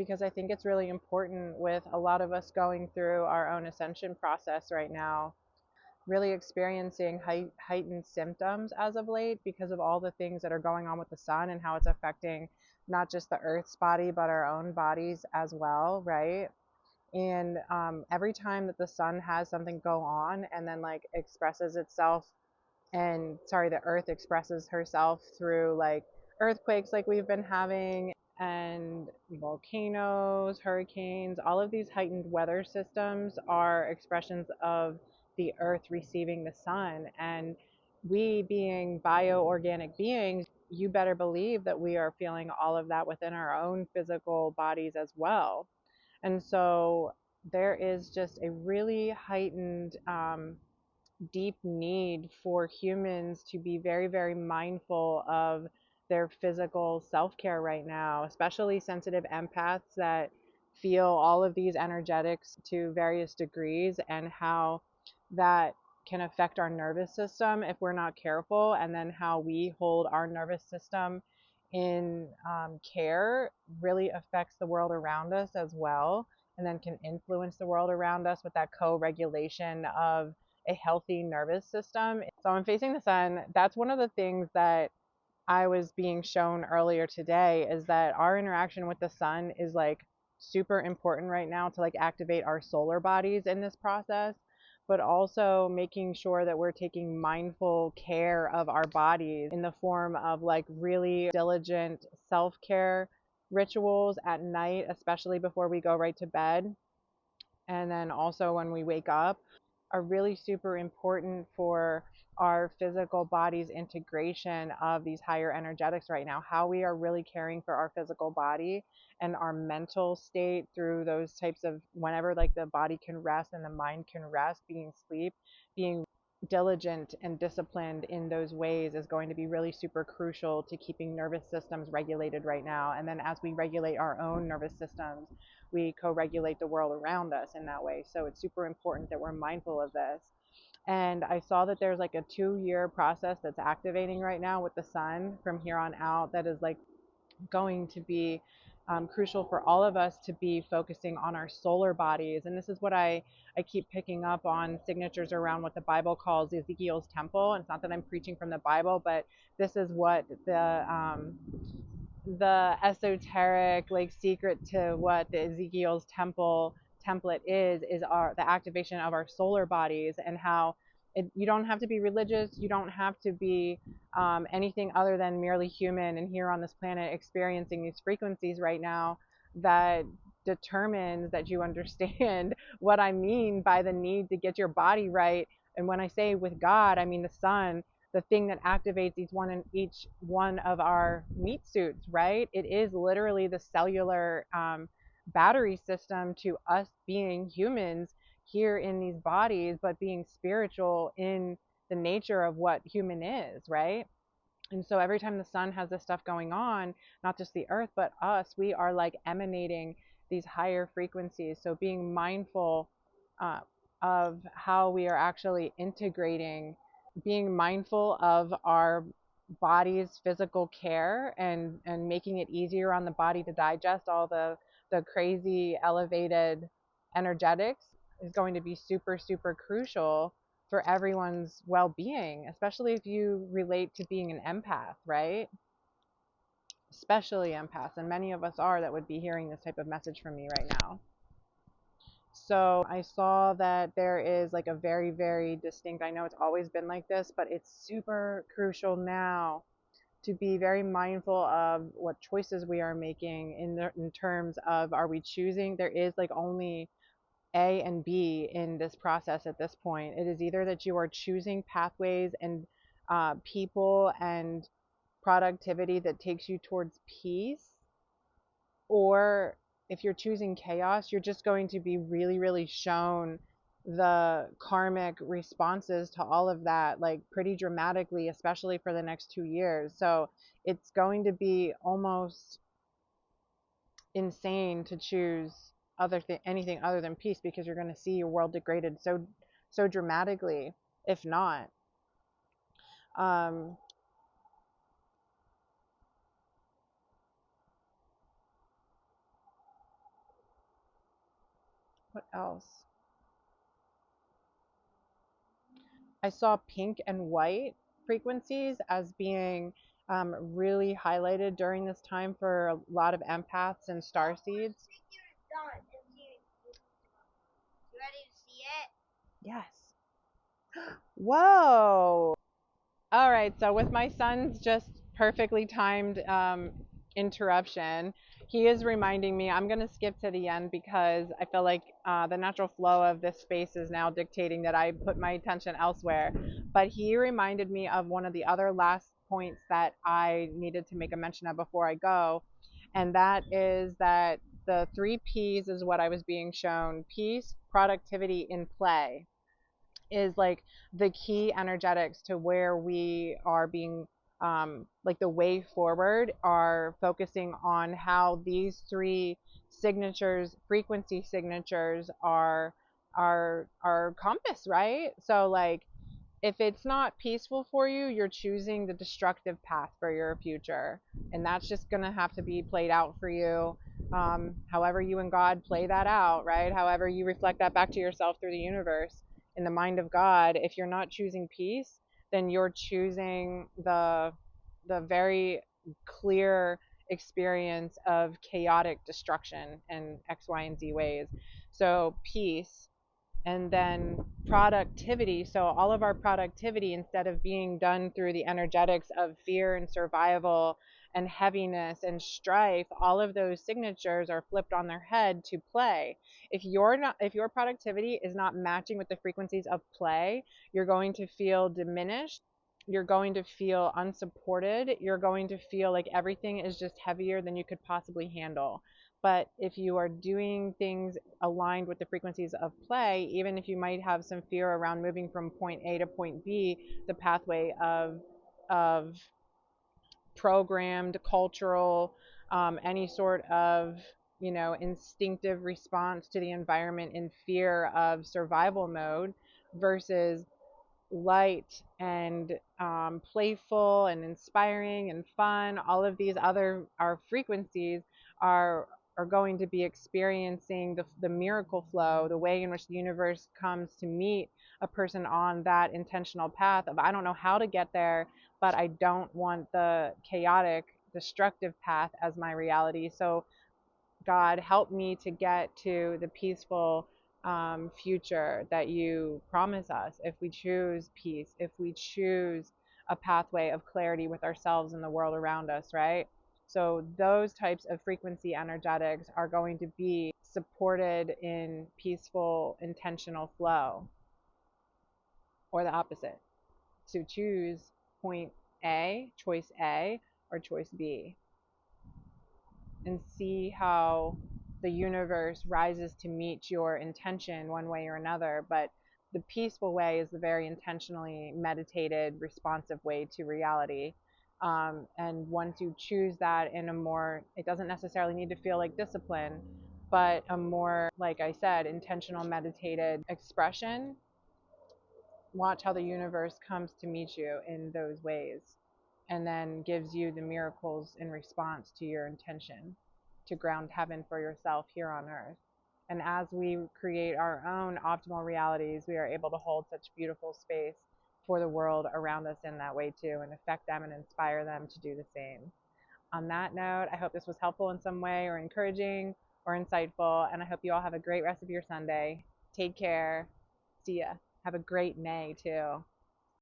because I think it's really important with a lot of us going through our own ascension process right now, really experiencing heightened symptoms as of late because of all the things that are going on with the sun and how it's affecting not just the Earth's body, but our own bodies as well, right? And every time that the sun has something go on and then like expresses itself, and sorry, the earth expresses herself through like earthquakes like we've been having, and volcanoes, hurricanes, all of these heightened weather systems are expressions of the earth receiving the sun. And we being bioorganic beings, you better believe that we are feeling all of that within our own physical bodies as well. And so there is just a really heightened deep need for humans to be very, very mindful of their physical self care right now, especially sensitive empaths that feel all of these energetics to various degrees, and how that can affect our nervous system if we're not careful, and then how we hold our nervous system in care really affects the world around us as well, and then can influence the world around us with that co regulation of a healthy nervous system. So I'm facing the sun. That's one of the things that I was being shown earlier today, is that our interaction with the sun is like super important right now to like activate our solar bodies in this process, but also making sure that we're taking mindful care of our bodies in the form of like really diligent self-care rituals at night, especially before we go right to bed, and then also when we wake up, are really super important for our physical body's integration of these higher energetics right now. How we are really caring for our physical body and our mental state through those types of, whenever like the body can rest and the mind can rest, being sleep, being diligent and disciplined in those ways is going to be really super crucial to keeping nervous systems regulated right now. And then as we regulate our own nervous systems, we co-regulate the world around us in that way. So it's super important that we're mindful of this. And I saw that there's like a 2-year process that's activating right now with the sun from here on out, that is like going to be crucial for all of us to be focusing on our solar bodies. And this is what I keep picking up on signatures around what the Bible calls Ezekiel's temple. And it's not that I'm preaching from the Bible, but this is what the esoteric like secret to what the Ezekiel's temple template is our the activation of our solar bodies, and how you don't have to be religious, you don't have to be anything other than merely human and here on this planet experiencing these frequencies right now, that determines that you understand what I mean by the need to get your body right. And when I say with God, I mean the sun, the thing that activates each one of our meat suits, right? It is literally the cellular battery system to us being humans here in these bodies, but being spiritual in the nature of what human is, right? And so every time the sun has this stuff going on, not just the earth, but us, we are like emanating these higher frequencies. So being mindful uh, of how we are actually integrating, being mindful of our body's physical care, and making it easier on the body to digest all the crazy elevated energetics is going to be super, super crucial for everyone's well-being, especially if you relate to being an empath, right? Especially empaths, and many of us are, that would be hearing this type of message from me right now. So I saw that there is like a very, very distinct, I know it's always been like this, but it's super crucial now to be very mindful of what choices we are making in terms of, are we choosing, there is like only A and B in this process at this point. It is either that you are choosing pathways and people and productivity that takes you towards peace, or if you're choosing chaos, you're just going to be really, really shown the karmic responses to all of that, like pretty dramatically, especially for the next 2 years. So it's going to be almost insane to choose anything other than peace, because you're going to see your world degraded so dramatically, if not. Um, What else? I saw pink and white frequencies as being really highlighted during this time for a lot of empaths and star seeds. You ready to see it? Yes. Whoa. All right, so with my son's just perfectly timed interruption, he is reminding me. I'm going to skip to the end because I feel like the natural flow of this space is now dictating that I put my attention elsewhere. But he reminded me of one of the other last points that I needed to make a mention of before I go, and that is that the 3 P's is what I was being shown: peace, productivity, and play is like the key energetics to where we are being like the way forward are focusing on how these 3 signatures, frequency signatures, are our compass, right? So like if it's not peaceful for you, you're choosing the destructive path for your future, and that's just going to have to be played out for you, however you and God play that out, right? However you reflect that back to yourself through the universe in the mind of God. If you're not choosing peace, then you're choosing the very clear experience of chaotic destruction in X, Y, and Z ways. So peace, and then productivity. So all of our productivity, instead of being done through the energetics of fear and survival and heaviness and strife, all of those signatures are flipped on their head to play. If your productivity is not matching with the frequencies of play, you're going to feel diminished. You're going to feel unsupported. You're going to feel like everything is just heavier than you could possibly handle. But if you are doing things aligned with the frequencies of play, even if you might have some fear around moving from point A to point B, the pathway of programmed cultural, any sort of instinctive response to the environment in fear of survival mode, versus light and playful and inspiring and fun, all of these other our frequencies are are going to be experiencing the miracle flow, the way in which the universe comes to meet a person on that intentional path of, I don't know how to get there, but I don't want the chaotic destructive path as my reality. So God, help me to get to the peaceful future that you promise us if we choose peace, if we choose a pathway of clarity with ourselves and the world around us, right? So, those types of frequency energetics are going to be supported in peaceful, intentional flow, or the opposite. So, choose point choice A, or choice B, and see how the universe rises to meet your intention one way or another. But the peaceful way is the very intentionally meditated, responsive way to reality. And once you choose that in a more, it doesn't necessarily need to feel like discipline, but a more, like I said, intentional, meditated expression, watch how the universe comes to meet you in those ways, and then gives you the miracles in response to your intention to ground heaven for yourself here on earth. And as we create our own optimal realities, we are able to hold such beautiful space for the world around us in that way too, and affect them and inspire them to do the same. On that note, I hope this was helpful in some way, or encouraging, or insightful, and I hope you all have a great rest of your Sunday. Take care. See ya. Have a great May too.